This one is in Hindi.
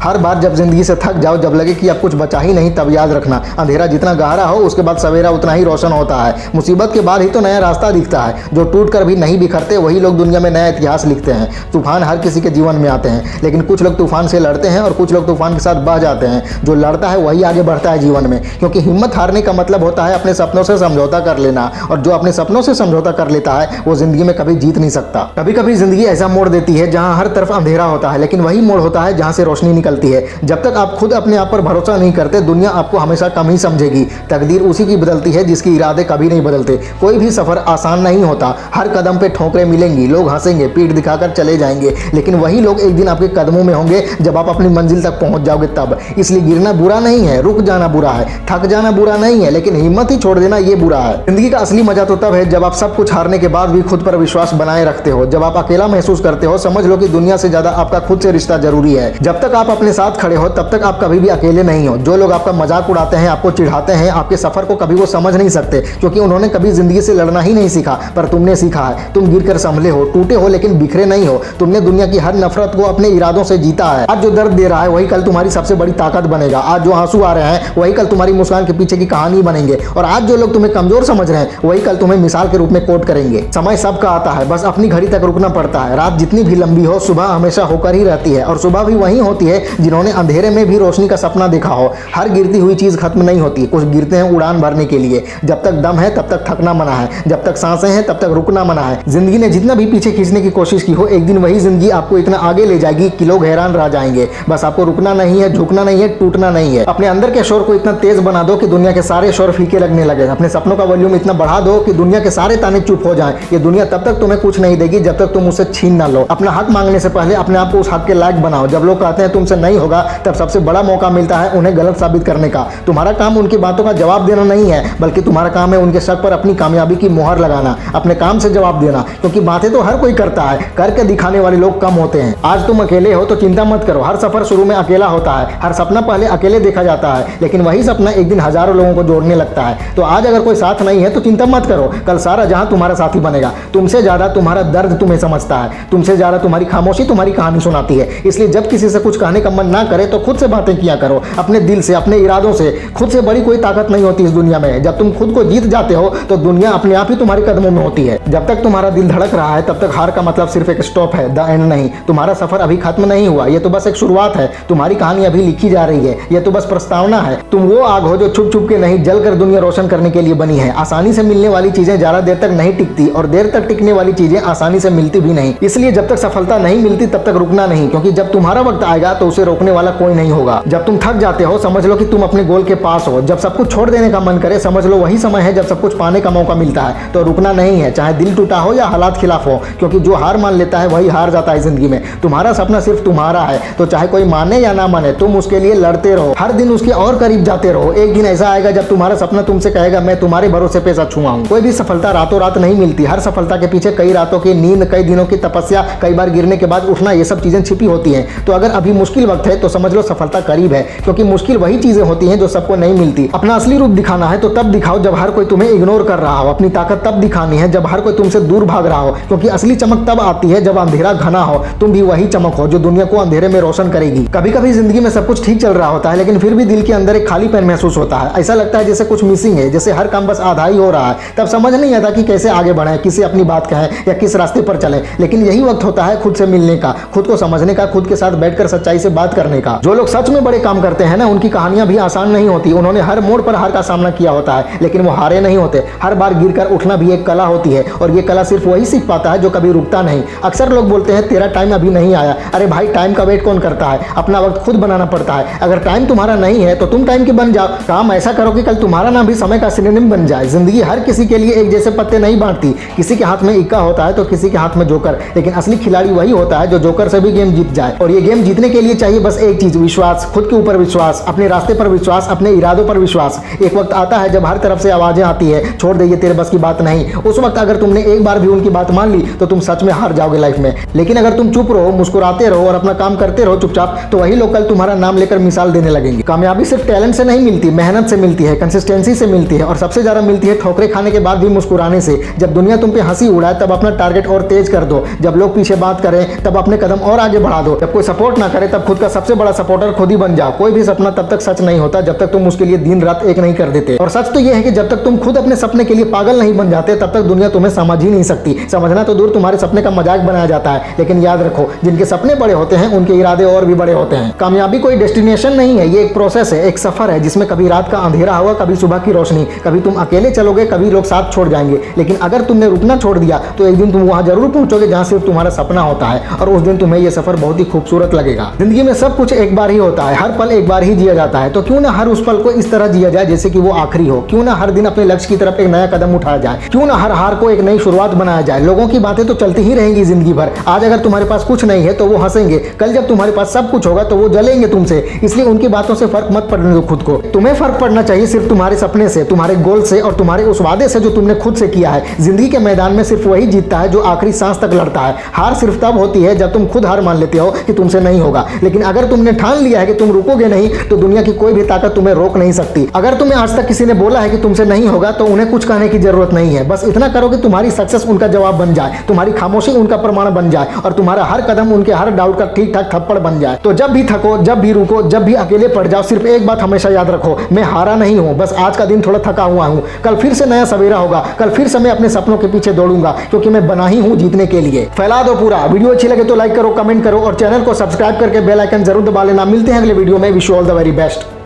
हर बार जब जिंदगी से थक जाओ, जब लगे कि अब कुछ बचा ही नहीं, तब याद रखना अंधेरा जितना गहरा हो उसके बाद सवेरा उतना ही रोशन होता है। मुसीबत के बाद ही तो नया रास्ता दिखता है। जो टूट कर भी नहीं बिखरते वही लोग दुनिया में नया इतिहास लिखते हैं। तूफान हर किसी के जीवन में आते हैं, लेकिन कुछ लोग तूफान से लड़ते हैं और कुछ लोग तूफान के साथ बह जाते हैं। जो लड़ता है वही आगे बढ़ता है जीवन में, क्योंकि हिम्मत हारने का मतलब होता है अपने सपनों से समझौता कर लेना, और जो अपने सपनों से समझौता कर लेता है वो जिंदगी में कभी जीत नहीं सकता। कभी कभी जिंदगी ऐसा मोड़ देती है जहां हर तरफ अंधेरा होता है, लेकिन वही मोड़ होता है जहां से रोशनी निकलती है। जब तक आप खुद अपने आप पर भरोसा नहीं करते, दुनिया आपको हमेशा कम ही समझेगी। तकदीर उसी की बदलती है जिसके इरादे कभी नहीं बदलते। कोई भी सफर आसान नहीं होता, हर कदम पे ठोकरें मिलेंगी, लोग हंसेंगे, पीठ दिखाकर चले जाएंगे, लेकिन वही लोग एक दिन आपके कदमों में होंगे जब आप अपनी मंजिल तक पहुंच जाओगे तब। इसलिए गिरना बुरा नहीं है, रुक जाना बुरा है, थक जाना बुरा नहीं है, लेकिन हिम्मत ही छोड़ देना ये बुरा है। जिंदगी का असली मजा तो तब है जब आप सब कुछ हारने के बाद भी खुद पर विश्वास बनाए रखते हो। जब आप अकेला महसूस करते हो, समझ लो कि दुनिया से ज्यादा आपका खुद से रिश्ता जरूरी है। जब तक आप अपने साथ खड़े हो तब तक आप कभी भी अकेले नहीं हो। जो लोग आपका मजाक उड़ाते हैं, आपको चिढ़ाते हैं, आपके सफर को कभी वो समझ नहीं सकते, क्योंकि उन्होंने कभी जिंदगी से लड़ना ही नहीं सीखा। पर तुमने सीखा है। तुम गिरकर संभले हो, टूटे हो लेकिन बिखरे नहीं हो। तुमने दुनिया की हर नफरत को अपने इरादों से जीता है। आज जो दर्द दे रहा है वही कल तुम्हारी सबसे बड़ी ताकत बनेगा। आज जो आंसू आ रहे हैं वही कल तुम्हारी मुस्कान के पीछे की कहानी बनेंगे, और आज जो लोग तुम्हें कमजोर समझ रहे हैं वही कल तुम्हें मिसाल के रूप में कोट करेंगे। समय सबका आता है, बस अपनी घड़ी तक रुकना पड़ता है। रात जितनी भी लंबी हो, सुबह हमेशा होकर ही रहती है, और सुबह भी वही होती है जिन्होंने अंधेरे में भी रोशनी का सपना देखा हो। हर गिरती हुई चीज खत्म नहीं होती, कुछ गिरते हैं उड़ान भरने के लिए। जब तक दम है तब तक थकना मना है, जब तक सांसें हैं तब तक रुकना मना है। जिंदगी ने जितना भी पीछे खींचने की कोशिश की हो, एक दिन वही जिंदगी आपको इतना आगे ले जाएगी कि लोग हैरान रह जाएंगे। बस आपको रुकना नहीं है, झुकना नहीं है, टूटना नहीं है। अपने अंदर के शोर को इतना तेज बना दो कि दुनिया के सारे शोर फीके लगने लगे। अपने सपनों का वॉल्यूम इतना बढ़ा दो कि दुनिया के सारे ताने चुप हो जाएं। ये दुनिया तब तक तुम्हें कुछ नहीं देगी जब तक तुम उसे छीन ना लो। अपना हक मांगने से पहले अपने आप को उस हक के लायक बनाओ। जब लोग कहते हैं तुमसे नहीं होगा, तब सबसे बड़ा मौका मिलता है उन्हें गलत साबित करने का। तुम्हारा काम उनकी बातों का जवाब देना नहीं है, बल्कि तुम्हारा काम है उनके शक पर अपनी कामयाबी की मोहर लगाना, अपने काम से जवाब देना। क्योंकि बातें तो हर कोई करता है, करके दिखाने वाले लोग कम होते हैं। आज तुम अकेले हो तो चिंता मत करो। हर सफर शुरू में अकेला होता है, हर सपना पहले अकेले देखा जाता है, लेकिन वही सपना एक दिन हजारों लोगों को जोड़ने लगता है। तो आज अगर कोई साथ नहीं है तो चिंता मत करो, कल सारा जहां तुम्हारा साथी बनेगा। तुमसे ज्यादा तुम्हारा दर्द तुम्हें समझता है, तुमसे ज्यादा तुम्हारी खामोशी तुम्हारी कहानी सुनाती है। इसलिए जब किसी से कुछ कहने का मन ना करे तो खुद से बातें किया करो, अपने दिल से, अपने इरादों से। खुद से बड़ी कोई ताकत नहीं होती इस दुनिया में। जब तुम खुद को जीत जाते हो तो दुनिया अपने आप ही तुम्हारे कदमों में होती है। जब तक तुम्हारा दिल धड़क रहा है तब तक हार का मतलब सिर्फ एक स्टॉप है, द एंड नहीं। तुम्हारा सफर अभी खत्म नहीं हुआ, ये तो बस एक शुरुआत है। तुम्हारी कहानी अभी लिखी जा रही है, ये तो बस प्रस्तावना है। तुम वो आग हो जो छुप छुप के नहीं, जलकर दुनिया रोशन करने के लिए बनी है। आसानी से मिलने वाली चीजें ज्यादा देर तक नहीं टिकती, और देर तक टिकने वाली चीजें आसानी से मिलती भी नहीं। इसलिए जब तक सफलता नहीं मिलती तब तक रुकना नहीं, क्योंकि जब तुम्हारा वक्त आएगा तो उसे रोकने वाला कोई नहीं होगा। जब तुम थक जाते हो समझ लो कि तुम अपने गोल के पास हो। जब सब कुछ छोड़ देने का मन करे समझ लो वही समय है जब सब कुछ पाने का मौका मिलता है। तो रुकना नहीं है, चाहे दिल टूटा हो या हालात खिलाफ हो, क्योंकि जो हार मान लेता है वही हार जाता है जिंदगी में। तुम्हारा सपना सिर्फ तुम्हारा है, तो चाहे कोई माने या ना माने तुम उसके लिए लड़ते रहो, हर दिन उसके और करीब जाते रहो। एक दिन ऐसा आएगा जब तुम्हारा सपना तुमसे कहेगा मैं तुम्हारे भरोसे पे सच हुआ हूं। कोई भी सफलता रातों रात नहीं मिलती। हर सफलता के पीछे कई रातों की नींद, कई दिनों की तपस्या, कई बार गिरने के बाद उठना, ये सब चीजें छिपी होती हैं। तो अगर अभी मुश्किल वक्त है तो समझ लो सफलता करीब है, क्योंकि मुश्किल वही चीजें होती हैं जो सबको नहीं मिलती। अपना असली रूप दिखाना है तो तब दिखाओ जब हर कोई तुम्हें इग्नोर कर रहा हो। अपनी ताकत तब दिखानी है जब हर कोई तुमसे दूर भाग रहा हो, क्योंकि असली चमक तब आती है जब अंधेरा घना हो। तुम भी वही चमक हो जो दुनिया को अंधेरे में रोशन करेगी। कभी कभी जिंदगी में सब कुछ ठीक चल रहा होता है, लेकिन फिर भी दिल के अंदर एक खालीपन महसूस होता है। ऐसा लगता है जैसे कुछ मिसिंग है, जैसे हर काम बस आधा ही हो रहा है। तब समझ नहीं आता कि कैसे आगे बढ़े, किसे अपनी बात कहें या किस रास्ते पर चले। लेकिन यही वक्त होता है खुद से मिलने का, खुद को समझने का, खुद के साथ बैठकर सच्चाई से बात करने का। जो लोग सच में बड़े काम करते हैं ना, उनकी कहानियां भी आसान नहीं होती। उन्होंने हर मोड़ पर हार का सामना किया होता है, लेकिन वो हारे नहीं होते। हर बार गिरकर उठना भी एक कला होती है, और ये कला सिर्फ वही सीख पाता है जो कभी रुकता नहीं। अक्सर लोग बोलते हैं तेरा टाइम अभी नहीं आया। अरे भाई, टाइम का वेट कौन करता है? अपना वक्त खुद बनाना पड़ता है। अगर टाइम तुम्हारा नहीं है तो तुम टाइम की बन जाओ। काम ऐसा करो कि कल तुम्हारा नाम भी समय का सिनोनिम बन जाए। जिंदगी हर किसी के लिए एक जैसे पत्ते नहीं बांटती। किसी के हाथ में इक्का होता है तो किसी के हाथ में जोकर, लेकिन असली खिलाड़ी वही होता है जो जोकर से भी गेम जीत जाए। और ये गेम जीतने के लिए चाहिए बस एक चीज, विश्वास। खुद के ऊपर विश्वास, अपने रास्ते पर विश्वास, अपने इरादों पर विश्वास। एक वक्त आता है जब हर तरफ से आवाजें आती है, छोड़ दे ये तेरे बस की बात नहीं। उस वक्त अगर तुमने एक बार भी उनकी बात मान ली तो तुम सच में हार जाओगे लाइफ में। लेकिन अगर तुम चुप रहो, मुस्कुराते रहो और अपना काम करते रहो चुपचाप, तो वही लोग कल तुम्हारा नाम लेकर मिसाल देने लगेंगे। कामयाबी सिर्फ टैलेंट से नहीं मिलती, मेहनत से मिलती है, कंसिस्टेंसी से मिलती है, और सबसे ज्यादा मिलती है ठोकरें खाने के बाद भी मुस्कुराने से। जब दुनिया तुम पे हंसी उड़ाए तब अपना टारगेट और तेज कर दो। जब लोग पीछे बात करें तब अपने कदम और आगे बढ़ा दो। जब कोई सपोर्ट ना करे तब खुद का सबसे बड़ा सपोर्टर खुद ही बन जाओ। कोई भी सपना तब तक सच नहीं होता जब तक तुम उसके लिए दिन रात एक नहीं कर देते। और सच तो यह है कि जब तक तुम खुद अपने सपने के लिए पागल नहीं बन जाते तब तक दुनिया तुम्हें समझ ही नहीं सकती। समझना तो दूर, तुम्हारे सपने का मजाक बनाया जाता है, लेकिन याद रखो जिनके सपने बड़े होते हैं उनके इरादे और भी बड़े होते हैं। कामयाबी कोई डेस्टिनेशन नहीं है, ये एक प्रोसेस है, एक सफर है जिसमें कभी रात का अंधेरा होगा, कभी सुबह की रोशनी, कभी तुम अकेले चलोगे, कभी लोग साथ छोड़ जाएंगे। लेकिन अगर तुमने रुकना छोड़ दिया तो एक दिन तुम वहां जरूर पहुंचोगे जहां सिर्फ तुम्हारा सपना होता है, और उस दिन तुम्हें यह सफर बहुत ही खूबसूरत लगेगा। जिंदगी में सब कुछ एक बार ही होता है, हर पल एक बार ही जिया जाता है, तो क्यों ना हर उस पल को इस तरह जिया जाए जैसे कि वो आखिरी हो। क्यों ना हर दिन अपने लक्ष्य की तरफ एक नया कदम उठाया जाए। क्यों ना हर हार को एक नई शुरुआत बनाया जाए। लोगों की बातें तो चलती ही रहेंगी जिंदगी भर। आज अगर तुम्हारे पास कुछ नहीं है तो वो हंसेंगे, कल जब तुम्हारे पास सब कुछ होगा तो वो जलेंगे तुमसे। इसलिए उनकी बातों से फर्क मत पड़ने दो खुद को। तुम्हें फर्क पड़ना चाहिए सिर्फ तुम्हारे सपने से, तुम्हारे गोल से और तुम्हारे उस वादे से जो तुमने खुद से किया है। जिंदगी के मैदान में सिर्फ वही जीतता है जो आखिरी सांस तक लड़ता है। हार सिर्फ तब होती है जब तुम खुद हार मान लेते हो कि तुमसे नहीं होगा, लेकिन अगर तुमने ठान लिया है कि तुम रुकोगे नहीं तो दुनिया की कोई भी ताकत तुम्हें रोक नहीं सकती। अगर तुम्हें आज तक किसी ने बोला है कि तुमसे नहीं होगा तो उन्हें कुछ कहने की जरूरत नहीं है। बस इतना करो कि तुम्हारी सक्सेस उनका जवाब बन जाए, तुम्हारी खामोशी उनका प्रमाण बन जाए और तुम्हारा हर कदम उनके हर डाउट का ठीक ठाक थप्पड़ बन जाए। तो जब भी थको, जब भी रुको, जब भी अकेले पड़ जाओ, सिर्फ एक बात हमेशा याद रखो, मैं हारा नहीं हूं, बस आज का दिन थोड़ा थका हुआ हूं। कल फिर से नया सवेरा होगा, कल फिर से मैं अपने सपनों के पीछे दौड़ूंगा क्योंकि मैं बना ही हूं जीतने के लिए। फैला दो पूरा। वीडियो अच्छी लगे तो लाइक करो, कमेंट करो और चैनल को सब्सक्राइब करके बेल आइकन जरूर दबा लेना। मिलते हैं अगले वीडियो में। Wish you all the very best.